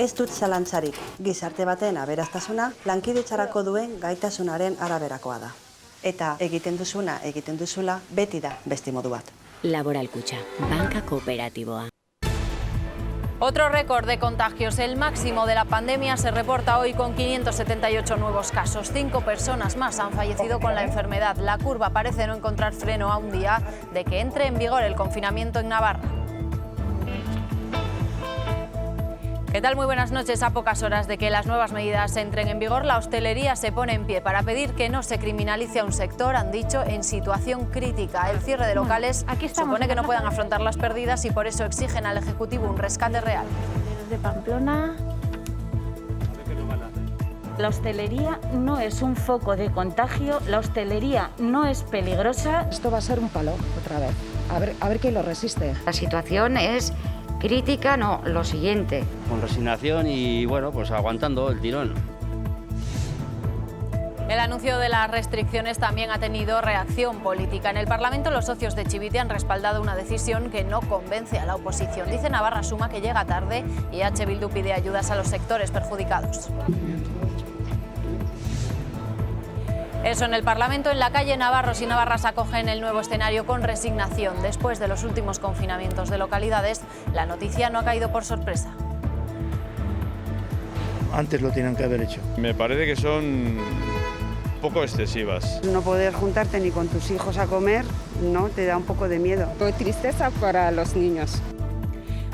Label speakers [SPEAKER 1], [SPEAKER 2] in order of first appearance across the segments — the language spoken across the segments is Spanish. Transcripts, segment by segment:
[SPEAKER 1] Ez dut zalantzarik, gizarte baten aberastasuna lankidetzarako duen gaitasunaren araberakoa da. Eta egiten duzula, beti da beste modu bat.
[SPEAKER 2] Laboral Kutxa, banka kooperatiboa.
[SPEAKER 3] Otro récord de contagios, el máximo de la pandemia, se reporta hoy con 578 nuevos casos. 5 personas más han fallecido con la enfermedad. La curva parece no encontrar freno a un día de que entre en vigor el confinamiento en Navarra. ¿Qué tal? Muy buenas noches. A pocas horas de que las nuevas medidas entren en vigor, la hostelería se pone en pie para pedir que no se criminalice a un sector, han dicho, en situación crítica. El cierre de locales supone que no puedan afrontar las pérdidas y por eso exigen al Ejecutivo un rescate real.
[SPEAKER 4] De Pamplona. La hostelería no es un foco de contagio, la hostelería no es peligrosa.
[SPEAKER 5] Esto va a ser un palo otra vez. A ver quién lo resiste.
[SPEAKER 6] La situación es crítica, no, lo siguiente.
[SPEAKER 7] Con resignación y bueno, pues aguantando el tirón.
[SPEAKER 3] El anuncio de las restricciones también ha tenido reacción política. En el Parlamento los socios de Chivite han respaldado una decisión que no convence a la oposición. Dice Navarra Suma que llega tarde y H. Bildu pide ayudas a los sectores perjudicados. Eso en el Parlamento. En la calle, navarros y navarras acogen el nuevo escenario con resignación. Después de los últimos confinamientos de localidades, la noticia no ha caído por sorpresa.
[SPEAKER 8] Antes lo tienen que haber hecho.
[SPEAKER 9] Me parece que son poco excesivas.
[SPEAKER 10] No poder juntarte ni con tus hijos a comer, no, te da un poco de miedo.
[SPEAKER 11] Tristeza para los niños.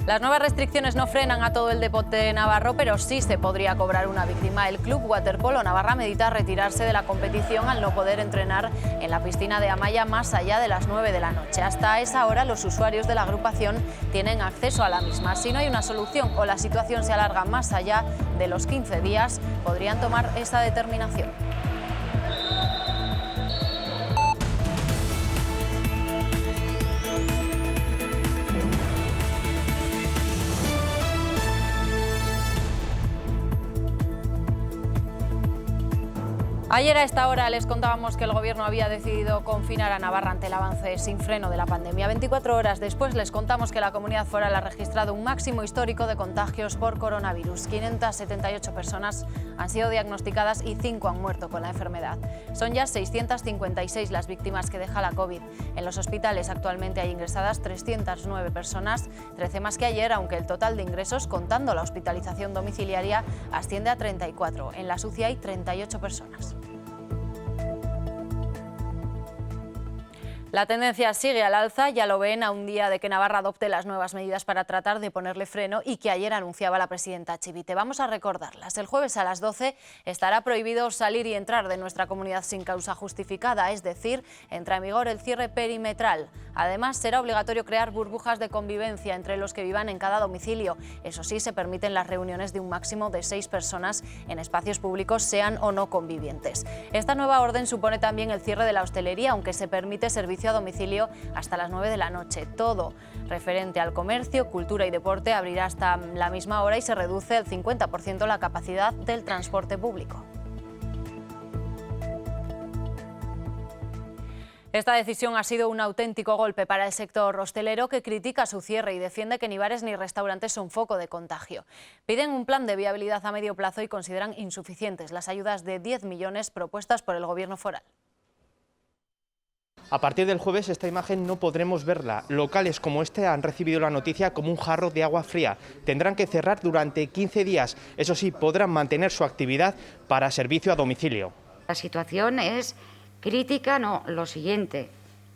[SPEAKER 3] Las nuevas restricciones no frenan a todo el deporte navarro, pero sí se podría cobrar una víctima. El Club Waterpolo Navarra medita retirarse de la competición al no poder entrenar en la piscina de Amaya más allá de las 9 de la noche. Hasta esa hora los usuarios de la agrupación tienen acceso a la misma. Si no hay una solución o la situación se alarga más allá de los 15 días, podrían tomar esa determinación. Ayer a esta hora les contábamos que el Gobierno había decidido confinar a Navarra ante el avance sin freno de la pandemia. 24 horas después les contamos que la comunidad foral ha registrado un máximo histórico de contagios por coronavirus. 578 personas han sido diagnosticadas y 5 han muerto con la enfermedad. Son ya 656 las víctimas que deja la COVID. En los hospitales actualmente hay ingresadas 309 personas, 13 más que ayer, aunque el total de ingresos, contando la hospitalización domiciliaria, asciende a 34. En la SUCI hay 38 personas. La tendencia sigue al alza, ya lo ven, a un día de que Navarra adopte las nuevas medidas para tratar de ponerle freno y que ayer anunciaba la presidenta Chivite. Vamos a recordarlas. El jueves a las 12 estará prohibido salir y entrar de nuestra comunidad sin causa justificada, es decir, entra en vigor el cierre perimetral. Además, será obligatorio crear burbujas de convivencia entre los que vivan en cada domicilio. Eso sí, se permiten las reuniones de un máximo de 6 personas en espacios públicos, sean o no convivientes. Esta nueva orden supone también el cierre de la hostelería, aunque se permite servicio a domicilio hasta las 9 de la noche. Todo referente al comercio, cultura y deporte abrirá hasta la misma hora y se reduce el 50% la capacidad del transporte público. Esta decisión ha sido un auténtico golpe para el sector hostelero, que critica su cierre y defiende que ni bares ni restaurantes son foco de contagio. Piden un plan de viabilidad a medio plazo y consideran insuficientes las ayudas de 10 millones propuestas por el Gobierno foral.
[SPEAKER 12] A partir del jueves esta imagen no podremos verla. Locales como este han recibido la noticia como un jarro de agua fría. Tendrán que cerrar durante 15 días. Eso sí, podrán mantener su actividad para servicio a domicilio.
[SPEAKER 6] La situación es crítica, no, lo siguiente.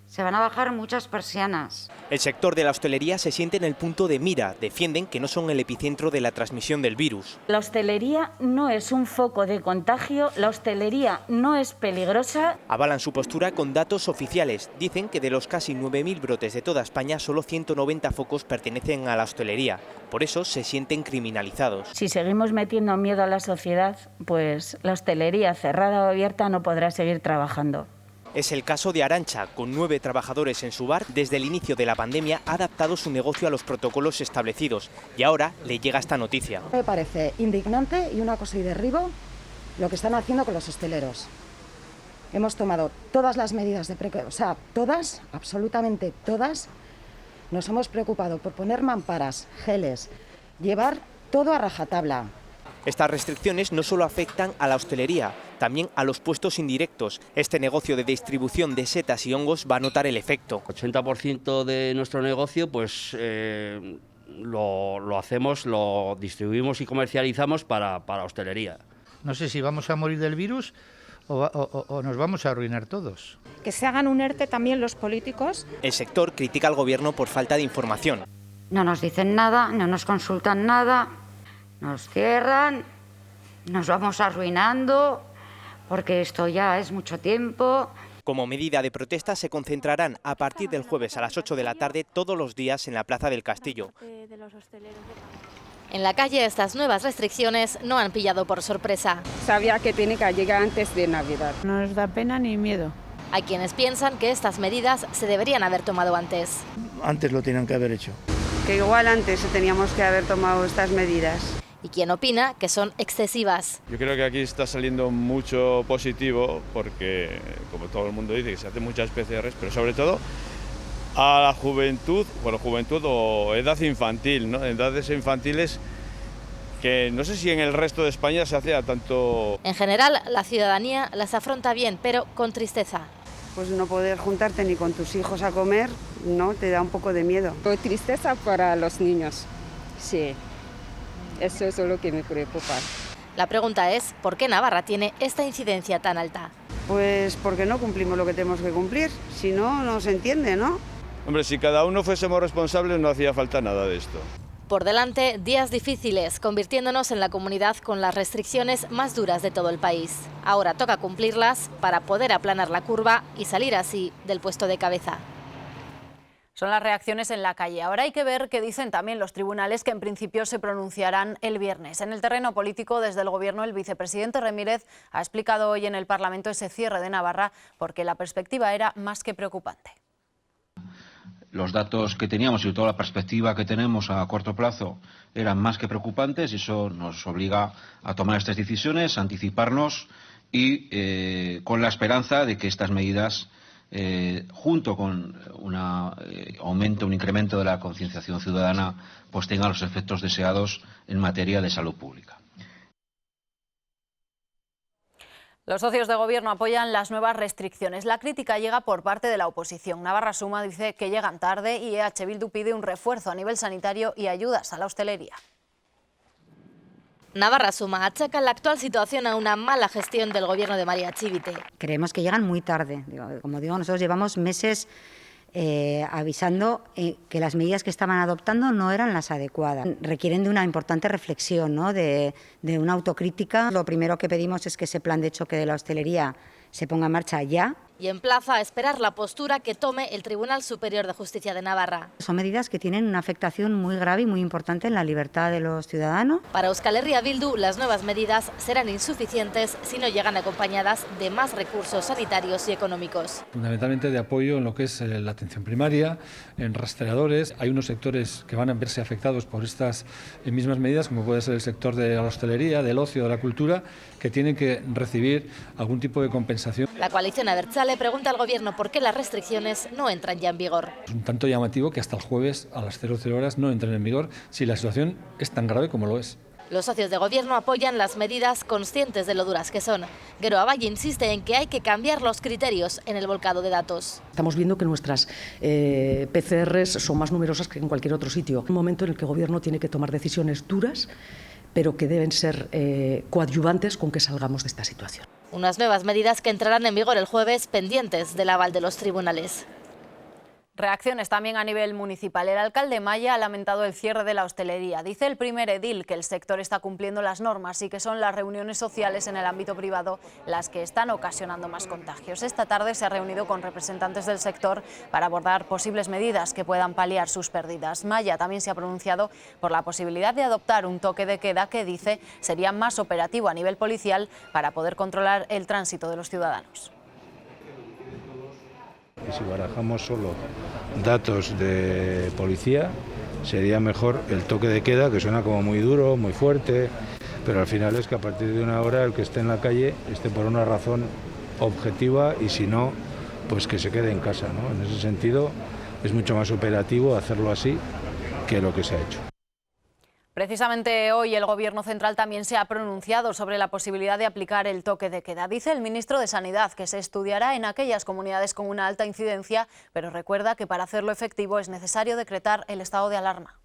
[SPEAKER 6] Se van a bajar muchas persianas.
[SPEAKER 13] El sector de la hostelería se siente en el punto de mira. Defienden que no son el epicentro de la transmisión del virus.
[SPEAKER 4] La hostelería no es un foco de contagio, la hostelería no es peligrosa.
[SPEAKER 13] Avalan su postura con datos oficiales. Dicen que de los casi 9.000 brotes de toda España, solo 190 focos pertenecen a la hostelería. Por eso se sienten criminalizados.
[SPEAKER 4] Si seguimos metiendo miedo a la sociedad, pues la hostelería cerrada o abierta no podrá seguir trabajando.
[SPEAKER 13] Es el caso de Arantxa. Con 9 trabajadores en su bar, desde el inicio de la pandemia ha adaptado su negocio a los protocolos establecidos y ahora le llega esta noticia.
[SPEAKER 5] Me parece indignante y una cosa y derribo lo que están haciendo con los hosteleros. Hemos tomado todas las medidas de precaución, o sea, todas, absolutamente todas. Nos hemos preocupado por poner mamparas, geles, llevar todo a rajatabla.
[SPEAKER 13] Estas restricciones no solo afectan a la hostelería, también a los puestos indirectos. Este negocio de distribución de setas y hongos va a notar el efecto.
[SPEAKER 7] 80% de nuestro negocio pues lo hacemos, lo distribuimos y comercializamos para hostelería.
[SPEAKER 8] No sé si vamos a morir del virus o nos vamos a arruinar todos.
[SPEAKER 11] Que se hagan un ERTE también los políticos.
[SPEAKER 13] El sector critica al gobierno por falta de información.
[SPEAKER 6] No nos dicen nada, no nos consultan nada, nos cierran, nos vamos arruinando, porque esto ya es mucho tiempo.
[SPEAKER 13] Como medida de protesta se concentrarán a partir del jueves a las 8 de la tarde todos los días en la Plaza del Castillo.
[SPEAKER 3] En la calle estas nuevas restricciones no han pillado por sorpresa.
[SPEAKER 11] Sabía que tiene que llegar antes de Navidad.
[SPEAKER 4] No nos da pena ni miedo.
[SPEAKER 3] Hay quienes piensan que estas medidas se deberían haber tomado antes.
[SPEAKER 8] Antes lo tenían que haber hecho.
[SPEAKER 10] Que igual antes teníamos que haber tomado estas medidas.
[SPEAKER 3] Y quien opina que son excesivas.
[SPEAKER 9] Yo creo que aquí está saliendo mucho positivo porque, como todo el mundo dice, que se hacen muchas PCRs, pero sobre todo a la juventud, bueno, juventud o edad infantil, ¿no? Edades infantiles que no sé si en el resto de España se hace a tanto.
[SPEAKER 3] En general, la ciudadanía las afronta bien, pero con tristeza.
[SPEAKER 10] Pues no poder juntarte ni con tus hijos a comer, ¿no? Te da un poco de miedo.
[SPEAKER 11] Tristeza para los niños, sí. Eso es lo que me preocupa.
[SPEAKER 3] La pregunta es, ¿por qué Navarra tiene esta incidencia tan alta?
[SPEAKER 10] Pues porque no cumplimos lo que tenemos que cumplir, si no, no se entiende, ¿no?
[SPEAKER 9] Hombre, si cada uno fuésemos responsables no hacía falta nada de esto.
[SPEAKER 3] Por delante, días difíciles, convirtiéndonos en la comunidad con las restricciones más duras de todo el país. Ahora toca cumplirlas para poder aplanar la curva y salir así del puesto de cabeza. Son las reacciones en la calle. Ahora hay que ver qué dicen también los tribunales, que en principio se pronunciarán el viernes. En el terreno político, desde el Gobierno, el vicepresidente Remírez ha explicado hoy en el Parlamento ese cierre de Navarra porque la perspectiva era más que preocupante.
[SPEAKER 14] Los datos que teníamos y toda la perspectiva que tenemos a corto plazo eran más que preocupantes y eso nos obliga a tomar estas decisiones, a anticiparnos y con la esperanza de que estas medidas, junto con un incremento de la concienciación ciudadana, pues tengan los efectos deseados en materia de salud pública.
[SPEAKER 3] Los socios de Gobierno apoyan las nuevas restricciones. La crítica llega por parte de la oposición. Navarra Suma dice que llegan tarde y EH Bildu pide un refuerzo a nivel sanitario y ayudas a la hostelería. Navarra Suma achaca la actual situación a una mala gestión del Gobierno de María Chivite.
[SPEAKER 15] Creemos que llegan muy tarde. Como digo, nosotros llevamos meses avisando que las medidas que estaban adoptando no eran las adecuadas. Requieren de una importante reflexión, ¿no? de una autocrítica. Lo primero que pedimos es que ese plan de choque de la hostelería se ponga en marcha ya.
[SPEAKER 3] Y emplaza a esperar la postura que tome el Tribunal Superior de Justicia de Navarra.
[SPEAKER 15] Son medidas que tienen una afectación muy grave y muy importante en la libertad de los ciudadanos.
[SPEAKER 3] Para Euskal Herria Bildu, las nuevas medidas serán insuficientes si no llegan acompañadas de más recursos sanitarios y económicos.
[SPEAKER 16] Fundamentalmente de apoyo en lo que es la atención primaria, en rastreadores. Hay unos sectores que van a verse afectados por estas mismas medidas, como puede ser el sector de la hostelería, del ocio, de la cultura, que tienen que recibir algún tipo de compensación.
[SPEAKER 3] La coalición Abertzale pregunta al Gobierno por qué las restricciones no entran ya en vigor.
[SPEAKER 16] Es un tanto llamativo que hasta el jueves a las 00 horas no entren en vigor si la situación es tan grave como lo es.
[SPEAKER 3] Los socios de Gobierno apoyan las medidas conscientes de lo duras que son. Gero Abay insiste en que hay que cambiar los criterios en el volcado de datos.
[SPEAKER 17] Estamos viendo que nuestras PCRs son más numerosas que en cualquier otro sitio. Un momento en el que el Gobierno tiene que tomar decisiones duras, pero que deben ser coadyuvantes con que salgamos de esta situación.
[SPEAKER 3] Unas nuevas medidas que entrarán en vigor el jueves, pendientes del aval de los tribunales. Reacciones también a nivel municipal. El alcalde Maya ha lamentado el cierre de la hostelería. Dice el primer edil que el sector está cumpliendo las normas y que son las reuniones sociales en el ámbito privado las que están ocasionando más contagios. Esta tarde se ha reunido con representantes del sector para abordar posibles medidas que puedan paliar sus pérdidas. Maya también se ha pronunciado por la posibilidad de adoptar un toque de queda que dice sería más operativo a nivel policial para poder controlar el tránsito de los ciudadanos.
[SPEAKER 18] Y si barajamos solo datos de policía, sería mejor el toque de queda, que suena como muy duro, muy fuerte, pero al final es que a partir de una hora el que esté en la calle esté por una razón objetiva y si no, pues que se quede en casa, ¿no? En ese sentido es mucho más operativo hacerlo así que lo que se ha hecho.
[SPEAKER 3] Precisamente hoy el Gobierno central también se ha pronunciado sobre la posibilidad de aplicar el toque de queda. Dice el ministro de Sanidad que se estudiará en aquellas comunidades con una alta incidencia, pero recuerda que para hacerlo efectivo es necesario decretar el estado de alarma.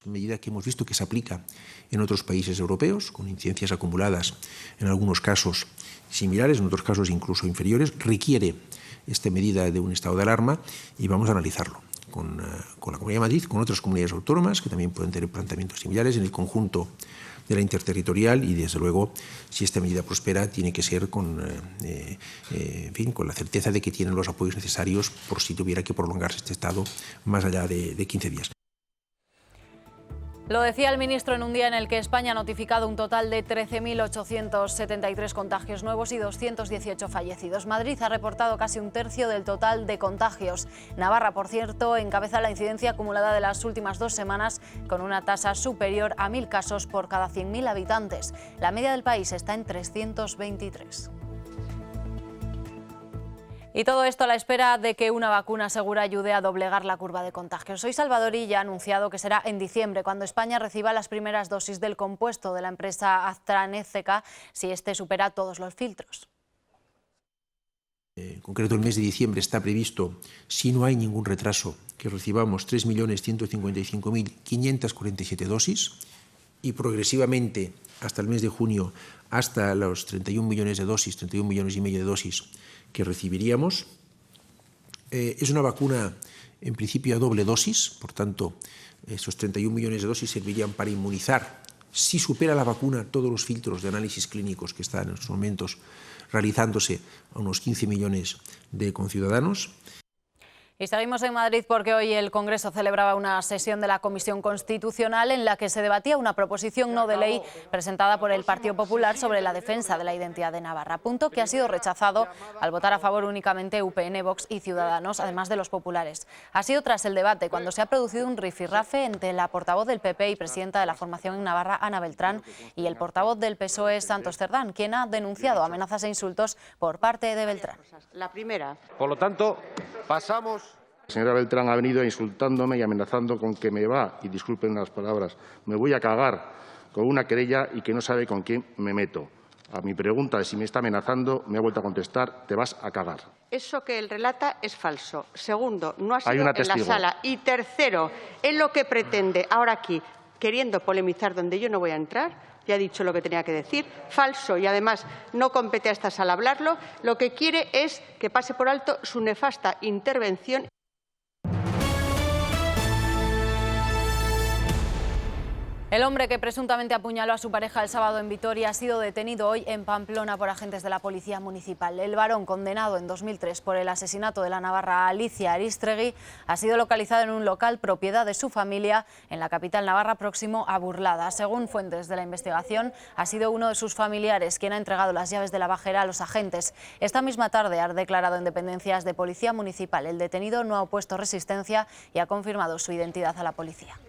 [SPEAKER 19] Medida que hemos visto que se aplica en otros países europeos, con incidencias acumuladas, en algunos casos similares, en otros casos incluso inferiores, requiere esta medida de un estado de alarma y vamos a analizarlo con la Comunidad de Madrid, con otras comunidades autónomas que también pueden tener planteamientos similares en el conjunto de la interterritorial y, desde luego, si esta medida prospera, tiene que ser con la certeza de que tienen los apoyos necesarios por si tuviera que prolongarse este estado más allá de 15 días.
[SPEAKER 3] Lo decía el ministro en un día en el que España ha notificado un total de 13.873 contagios nuevos y 218 fallecidos. Madrid ha reportado casi un tercio del total de contagios. Navarra, por cierto, encabeza la incidencia acumulada de las últimas 2 semanas con una tasa superior a 1.000 casos por cada 100.000 habitantes. La media del país está en 323. Y todo esto a la espera de que una vacuna segura ayude a doblegar la curva de contagios. Hoy Salvador Illa ha anunciado que será en diciembre cuando España reciba las primeras dosis del compuesto de la empresa AstraZeneca si este supera todos los filtros.
[SPEAKER 19] En concreto, el mes de diciembre está previsto, si no hay ningún retraso, que recibamos 3.155.547 dosis y progresivamente hasta el mes de junio hasta los 31 millones de dosis, 31 millones y medio de dosis que recibiríamos. Es una vacuna en principio a doble dosis, por tanto esos 31 millones de dosis servirían para inmunizar, si supera la vacuna todos los filtros de análisis clínicos que están en estos momentos realizándose a unos 15 millones de conciudadanos.
[SPEAKER 3] Y seguimos en Madrid porque hoy el Congreso celebraba una sesión de la Comisión Constitucional en la que se debatía una proposición no de ley presentada por el Partido Popular sobre la defensa de la identidad de Navarra, punto que ha sido rechazado al votar a favor únicamente UPN, Vox y Ciudadanos, además de los populares. Ha sido tras el debate cuando se ha producido un rifirrafe entre la portavoz del PP y presidenta de la formación en Navarra, Ana Beltrán, y el portavoz del PSOE, Santos Cerdán, quien ha denunciado amenazas e insultos por parte de Beltrán.
[SPEAKER 20] La primera.
[SPEAKER 21] Por lo tanto, pasamos.
[SPEAKER 22] La señora Beltrán ha venido insultándome y amenazando con que me va, y disculpen las palabras, me voy a cagar con una querella y que no sabe con quién me meto. A mi pregunta de si me está amenazando, me ha vuelto a contestar, te vas a cagar.
[SPEAKER 20] Eso que él relata es falso. Segundo, no ha sido
[SPEAKER 22] Hay una
[SPEAKER 20] en la
[SPEAKER 22] testigo.
[SPEAKER 20] sala. Y tercero, él lo que pretende ahora aquí, queriendo polemizar donde yo no voy a entrar, ya ha dicho lo que tenía que decir, falso, y además no compete a esta sala hablarlo, lo que quiere es que pase por alto su nefasta intervención.
[SPEAKER 3] El hombre que presuntamente apuñaló a su pareja el sábado en Vitoria ha sido detenido hoy en Pamplona por agentes de la Policía Municipal. El varón, condenado en 2003 por el asesinato de la navarra Alicia Arístegui, ha sido localizado en un local propiedad de su familia en la capital navarra, próximo a Burlada. Según fuentes de la investigación, ha sido uno de sus familiares quien ha entregado las llaves de la bajera a los agentes. Esta misma tarde ha declarado en dependencias de Policía Municipal. El detenido no ha opuesto resistencia y ha confirmado su identidad a la policía.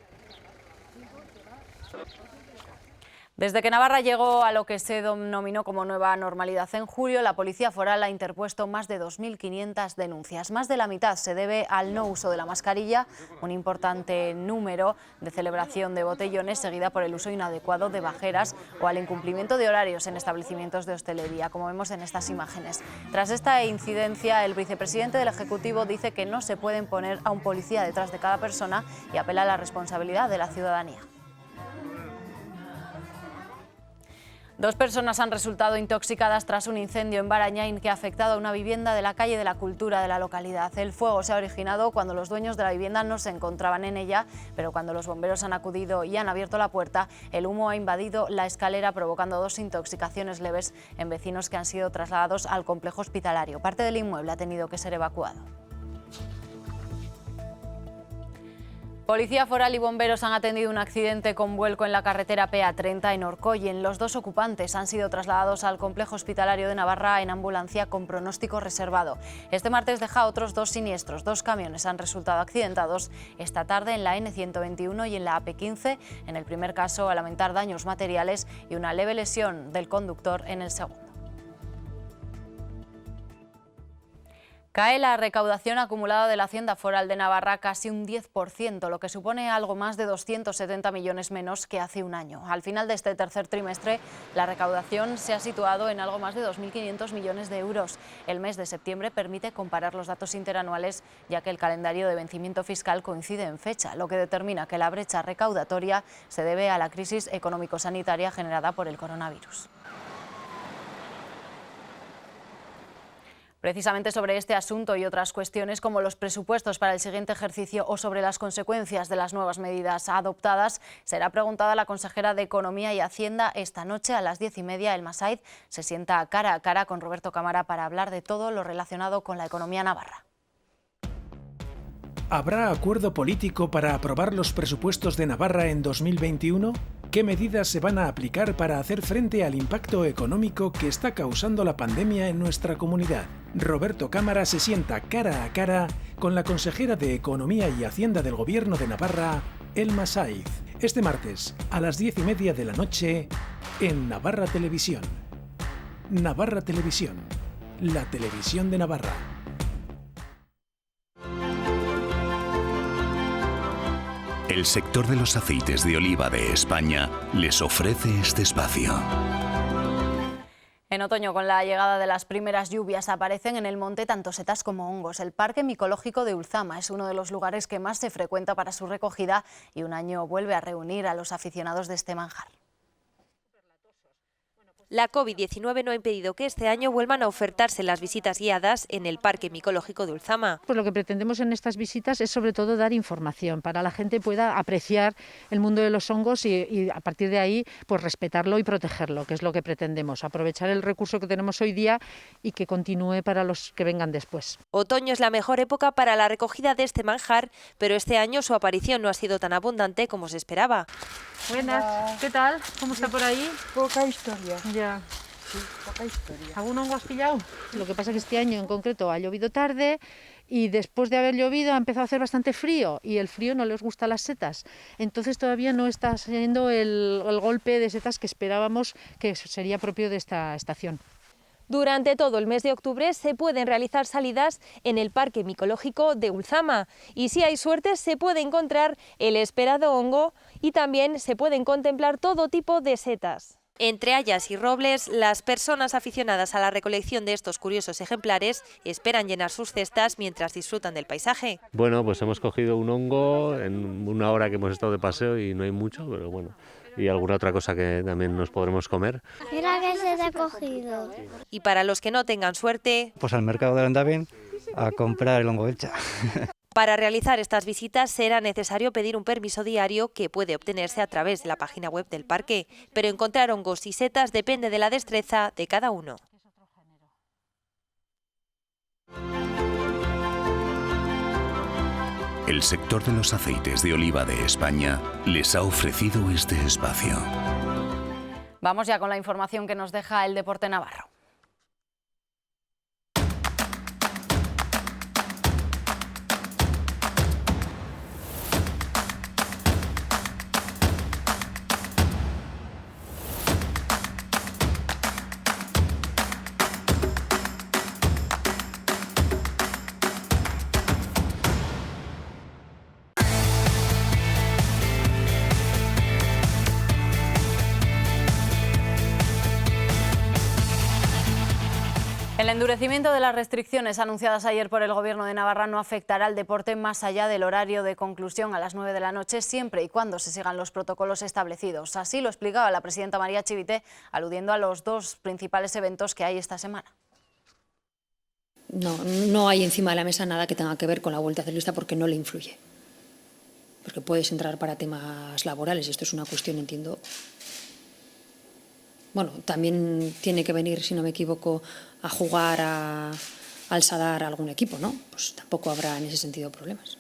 [SPEAKER 3] Desde que Navarra llegó a lo que se denominó como nueva normalidad en julio, la Policía Foral ha interpuesto más de 2.500 denuncias. Más de la mitad se debe al no uso de la mascarilla, un importante número de celebración de botellones, seguida por el uso inadecuado de bajeras o al incumplimiento de horarios en establecimientos de hostelería, como vemos en estas imágenes. Tras esta incidencia, el vicepresidente del Ejecutivo dice que no se puede poner a un policía detrás de cada persona y apela a la responsabilidad de la ciudadanía. 2 personas han resultado intoxicadas tras un incendio en Barañáin que ha afectado a una vivienda de la calle de la Cultura de la localidad. El fuego se ha originado cuando los dueños de la vivienda no se encontraban en ella, pero cuando los bomberos han acudido y han abierto la puerta, el humo ha invadido la escalera, provocando 2 intoxicaciones leves en vecinos que han sido trasladados al complejo hospitalario. Parte del inmueble ha tenido que ser evacuado. Policía Foral y bomberos han atendido un accidente con vuelco en la carretera PA30 en Orcoyen. Los 2 ocupantes han sido trasladados al complejo hospitalario de Navarra en ambulancia con pronóstico reservado. Este martes deja otros 2 siniestros. 2 camiones han resultado accidentados esta tarde en la N121 y en la AP15. En el primer caso, a lamentar daños materiales y una leve lesión del conductor en el segundo. Cae la recaudación acumulada de la Hacienda Foral de Navarra casi un 10%, lo que supone algo más de 270 millones menos que hace un año. Al final de este tercer trimestre, la recaudación se ha situado en algo más de 2.500 millones de euros. El mes de septiembre permite comparar los datos interanuales, ya que el calendario de vencimiento fiscal coincide en fecha, lo que determina que la brecha recaudatoria se debe a la crisis económico-sanitaria generada por el coronavirus. Precisamente sobre este asunto y otras cuestiones como los presupuestos para el siguiente ejercicio o sobre las consecuencias de las nuevas medidas adoptadas, será preguntada la consejera de Economía y Hacienda esta noche a las 10:30. El Masaid se sienta cara a cara con Roberto Cámara para hablar de todo lo relacionado con la economía navarra.
[SPEAKER 1] ¿Habrá acuerdo político para aprobar los presupuestos de Navarra en 2021? ¿Qué medidas se van a aplicar para hacer frente al impacto económico que está causando la pandemia en nuestra comunidad? Roberto Cámara se sienta cara a cara con la consejera de Economía y Hacienda del Gobierno de Navarra, Elma Saiz, este martes a las 10:30 de la noche en Navarra Televisión. Navarra Televisión, la televisión de Navarra.
[SPEAKER 2] El sector de los aceites de oliva de España les ofrece este espacio.
[SPEAKER 3] En otoño, con la llegada de las primeras lluvias, aparecen en el monte tanto setas como hongos. El Parque Micológico de Ulzama es uno de los lugares que más se frecuenta para su recogida y un año vuelve a reunir a los aficionados de este manjar.
[SPEAKER 23] La COVID-19 no ha impedido que este año vuelvan a ofertarse las visitas guiadas en el Parque Micológico de Ulzama.
[SPEAKER 24] Pues lo que pretendemos en estas visitas es sobre todo dar información para que la gente pueda apreciar el mundo de los hongos y a partir de ahí pues respetarlo y protegerlo, que es lo que pretendemos, aprovechar el recurso que tenemos hoy día y que continúe para los que vengan después.
[SPEAKER 23] Otoño es la mejor época para la recogida de este manjar, pero este año su aparición no ha sido tan abundante como se esperaba.
[SPEAKER 24] Buenas, ¿qué tal? ¿Cómo está por ahí?
[SPEAKER 25] Poca historia.
[SPEAKER 24] Ya.
[SPEAKER 25] Sí, poca historia.
[SPEAKER 24] ¿Algún hongo has pillado? Lo que pasa es que este año en concreto ha llovido tarde y después de haber llovido ha empezado a hacer bastante frío y el frío no les gusta a las setas. Entonces todavía no está siendo el golpe de setas que esperábamos que sería propio de esta estación.
[SPEAKER 23] Durante todo el mes de octubre se pueden realizar salidas en el Parque Micológico de Ulzama y si hay suerte se puede encontrar el esperado hongo y también se pueden contemplar todo tipo de setas. Entre hayas y robles, las personas aficionadas a la recolección de estos curiosos ejemplares esperan llenar sus cestas mientras disfrutan del paisaje.
[SPEAKER 26] Bueno, pues hemos cogido un hongo en una hora que hemos estado de paseo y no hay mucho, pero bueno, y alguna otra cosa que también nos podremos comer.
[SPEAKER 27] Mira que se te ha cogido.
[SPEAKER 23] Y para los que no tengan suerte,
[SPEAKER 28] pues al mercado de Andaven a comprar el hongo belcha.
[SPEAKER 23] Para realizar estas visitas será necesario pedir un permiso diario que puede obtenerse a través de la página web del parque, pero encontrar hongos y setas depende de la destreza de cada uno.
[SPEAKER 2] El sector de los aceites de oliva de España les ha ofrecido este espacio.
[SPEAKER 3] Vamos ya con la información que nos deja el deporte navarro. El endurecimiento de las restricciones anunciadas ayer por el Gobierno de Navarra no afectará al deporte más allá del horario de conclusión a las 9 de la noche, siempre y cuando se sigan los protocolos establecidos. Así lo explicaba la presidenta María Chivite, aludiendo a los dos principales eventos que hay esta semana.
[SPEAKER 29] No hay encima de la mesa nada que tenga que ver con la vuelta ciclista porque no le influye. Porque puedes entrar para temas laborales y esto es una cuestión, entiendo. Bueno, también tiene que venir, si no me equivoco, a jugar al Sadar a algún equipo, ¿no? Pues tampoco habrá en ese sentido problemas.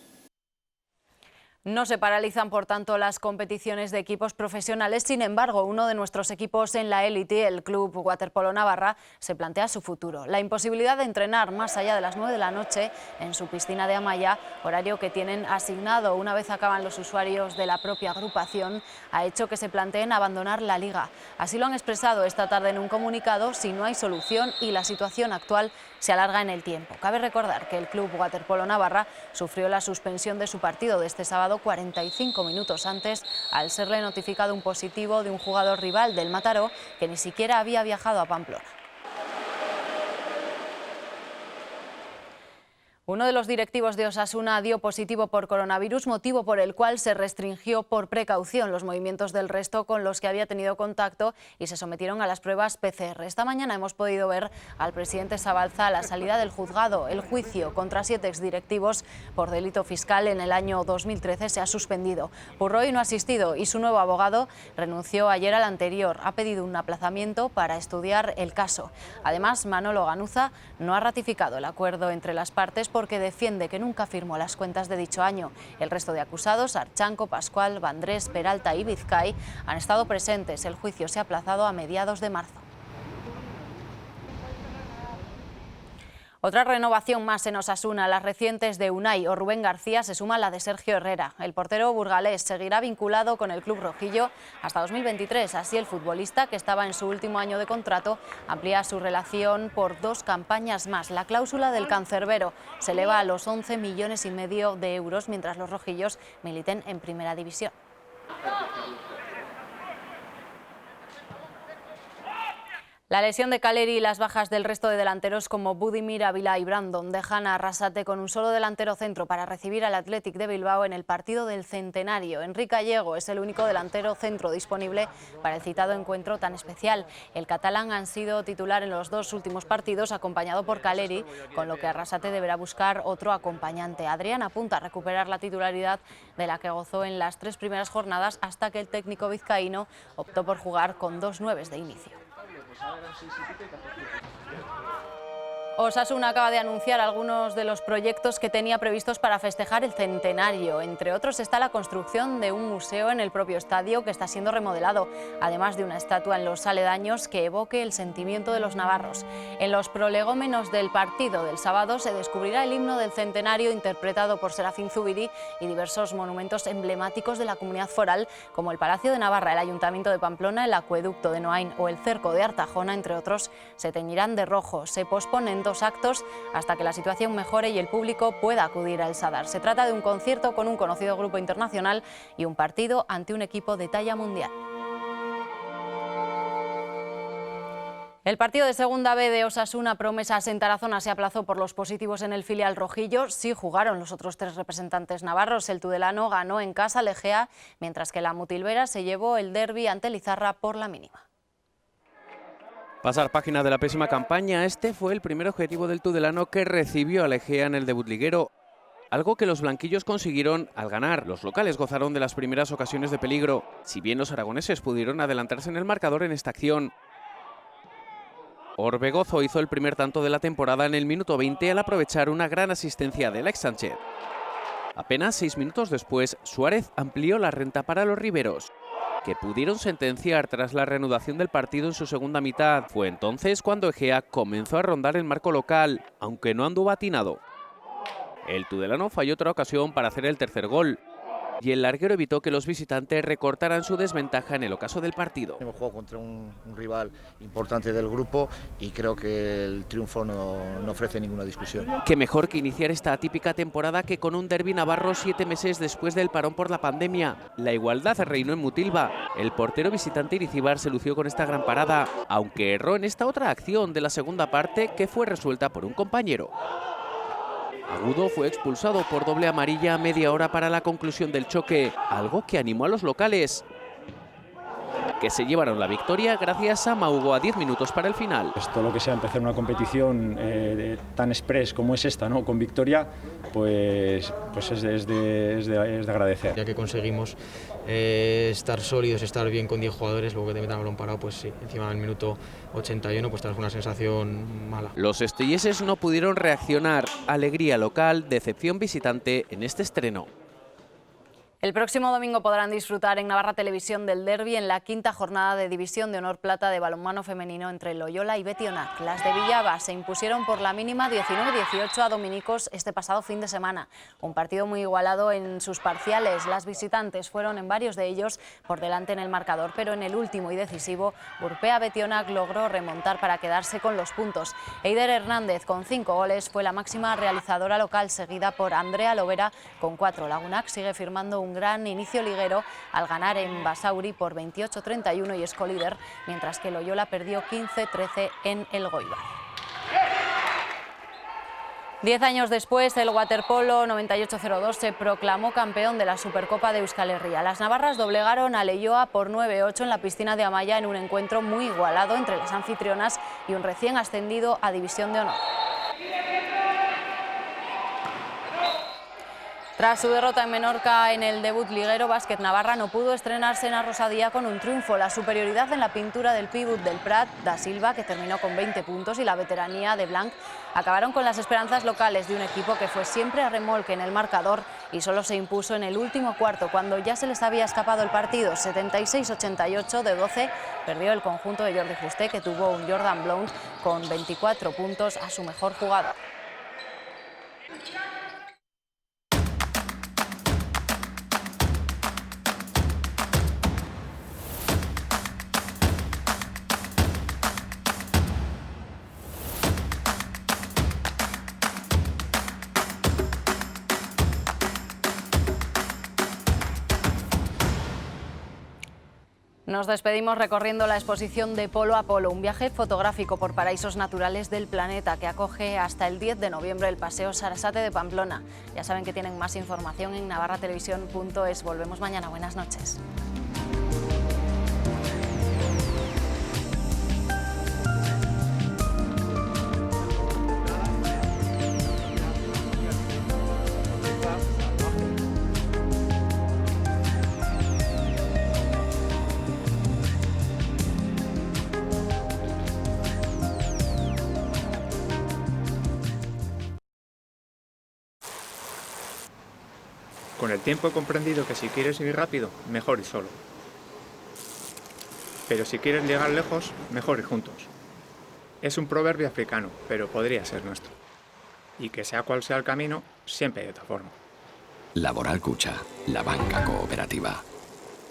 [SPEAKER 3] No se paralizan, por tanto, las competiciones de equipos profesionales. Sin embargo, uno de nuestros equipos en la élite, el Club Waterpolo Navarra, se plantea su futuro. La imposibilidad de entrenar más allá de las 9 de la noche en su piscina de Amaya, horario que tienen asignado una vez acaban los usuarios de la propia agrupación, ha hecho que se planteen abandonar la liga. Así lo han expresado esta tarde en un comunicado: si no hay solución y la situación actual se alarga en el tiempo. Cabe recordar que el Club Waterpolo Navarra sufrió la suspensión de su partido de este sábado 45 minutos antes, al serle notificado un positivo de un jugador rival del Mataró que ni siquiera había viajado a Pamplona. Uno de los directivos de Osasuna dio positivo por coronavirus, motivo por el cual se restringió por precaución los movimientos del resto con los que había tenido contacto y se sometieron a las pruebas PCR. Esta mañana hemos podido ver al presidente Sabalza a la salida del juzgado. El juicio contra 7 exdirectivos por delito fiscal en el año 2013 se ha suspendido. Purroy no ha asistido y su nuevo abogado renunció ayer al anterior. Ha pedido un aplazamiento para estudiar el caso. Además, Manolo Ganuza no ha ratificado el acuerdo entre las partes porque defiende que nunca firmó las cuentas de dicho año. El resto de acusados, Archanco, Pascual, Vandrés, Peralta y Vizcay, han estado presentes. El juicio se ha aplazado a mediados de marzo. Otra renovación más en Osasuna, las recientes de Unai o Rubén García, se suma a la de Sergio Herrera. El portero burgalés seguirá vinculado con el club rojillo hasta 2023. Así, el futbolista, que estaba en su último año de contrato, amplía su relación por 2 campañas más. La cláusula del cancerbero se eleva a los 11,5 millones de euros, mientras los rojillos militen en Primera División. La lesión de Caleri y las bajas del resto de delanteros como Budimir, Ávila y Brandon dejan a Arrasate con un solo delantero centro para recibir al Athletic de Bilbao en el partido del centenario. Enrique Gallego es el único delantero centro disponible para el citado encuentro tan especial. El catalán ha sido titular en los 2 últimos partidos, acompañado por Caleri, con lo que Arrasate deberá buscar otro acompañante. Adrián apunta a recuperar la titularidad de la que gozó en las 3 primeras jornadas, hasta que el técnico vizcaíno optó por jugar con 2 nueves de inicio. Osasuna acaba de anunciar algunos de los proyectos que tenía previstos para festejar el centenario. Entre otros está la construcción de un museo en el propio estadio que está siendo remodelado, además de una estatua en los aledaños que evoque el sentimiento de los navarros. En los prolegómenos del partido del sábado se descubrirá el himno del centenario interpretado por Serafín Zubiri y diversos monumentos emblemáticos de la comunidad foral, como el Palacio de Navarra, el Ayuntamiento de Pamplona, el Acueducto de Noain o el Cerco de Artajona, entre otros, se teñirán de rojo. Se posponen 2 actos hasta que la situación mejore y el público pueda acudir al Sadar. Se trata de un concierto con un conocido grupo internacional y un partido ante un equipo de talla mundial. El partido de Segunda B de Osasuna Promesas en Tarazona se aplazó por los positivos en el filial rojillo. Sí jugaron los otros 3 representantes navarros. El tudelano ganó en casa al Egea, mientras que la Mutilvera se llevó el derbi ante Lizarra por la mínima.
[SPEAKER 4] Pasar página de la pésima campaña, este fue el primer objetivo del tudelano, que recibió al Egea en el debut liguero, algo que los blanquillos consiguieron al ganar. Los locales gozaron de las primeras ocasiones de peligro, si bien los aragoneses pudieron adelantarse en el marcador en esta acción. Orbegozo hizo el primer tanto de la temporada en el minuto 20 al aprovechar una gran asistencia de Alex Sánchez. Apenas 6 minutos después, Suárez amplió la renta para los riberos, que pudieron sentenciar tras la reanudación del partido en su segunda mitad. Fue entonces cuando Egea comenzó a rondar el marco local, aunque no anduvo atinado. El tudelano falló otra ocasión para hacer el tercer gol, y el larguero evitó que los visitantes recortaran su desventaja en el ocaso del partido.
[SPEAKER 5] Hemos jugado contra un rival importante del grupo y creo que el triunfo no ofrece ninguna discusión.
[SPEAKER 4] Qué mejor que iniciar esta atípica temporada que con un derbi navarro 7 meses después del parón por la pandemia. La igualdad reinó en Mutilva. El portero visitante Irizíbar se lució con esta gran parada, aunque erró en esta otra acción de la segunda parte que fue resuelta por un compañero. Agudo fue expulsado por doble amarilla a media hora para la conclusión del choque, algo que animó a los locales, que se llevaron la victoria gracias a Maugo a 10 minutos para el final.
[SPEAKER 6] Todo lo que sea empezar una competición tan express como es esta, ¿no?, con victoria, pues es de agradecer.
[SPEAKER 7] Ya que conseguimos estar sólidos, estar bien con 10 jugadores, luego que te metan el balón parado, pues sí, encima del minuto 81 pues te das una sensación mala.
[SPEAKER 4] Los estelleses no pudieron reaccionar. Alegría local, decepción visitante en este estreno.
[SPEAKER 3] El próximo domingo podrán disfrutar en Navarra Televisión del derbi en la 5ª jornada de División de Honor Plata de balonmano femenino entre Loyola y Betionac. Las de Villaba se impusieron por la mínima 19-18 a Dominicos este pasado fin de semana. Un partido muy igualado en sus parciales. Las visitantes fueron en varios de ellos por delante en el marcador, pero en el último y decisivo, Urpea Betionac logró remontar para quedarse con los puntos. Eider Hernández, con 5 goles, fue la máxima realizadora local, seguida por Andrea Lovera con 4. Lagunac sigue firmando un gran inicio liguero al ganar en Basauri por 28-31 y es colíder, mientras que Loyola perdió 15-13 en el Goibar. 10 años después, el waterpolo 98-02 se proclamó campeón de la Supercopa de Euskal Herria. Las navarras doblegaron a Leioa por 9-8 en la piscina de Amaya en un encuentro muy igualado entre las anfitrionas y un recién ascendido a División de Honor. Tras su derrota en Menorca en el debut liguero, Básquet Navarra no pudo estrenarse en Arrosadía con un triunfo. La superioridad en la pintura del pívot del Prat, Da Silva, que terminó con 20 puntos, y la veteranía de Blanc acabaron con las esperanzas locales de un equipo que fue siempre a remolque en el marcador y solo se impuso en el último cuarto, cuando ya se les había escapado el partido. 76-88 de 12 perdió el conjunto de Jordi Juste, que tuvo un Jordan Blount con 24 puntos a su mejor jugador. Nos despedimos recorriendo la exposición de Polo a Polo, un viaje fotográfico por paraísos naturales del planeta que acoge hasta el 10 de noviembre el Paseo Sarasate de Pamplona. Ya saben que tienen más información en navarratelevisión.es. Volvemos mañana. Buenas noches.
[SPEAKER 8] Con el tiempo he comprendido que si quieres ir rápido, mejor ir solo. Pero si quieres llegar lejos, mejor ir juntos. Es un proverbio africano, pero podría ser nuestro. Y que sea cual sea el camino, siempre hay otra forma.
[SPEAKER 9] Laboral Cucha, la banca cooperativa.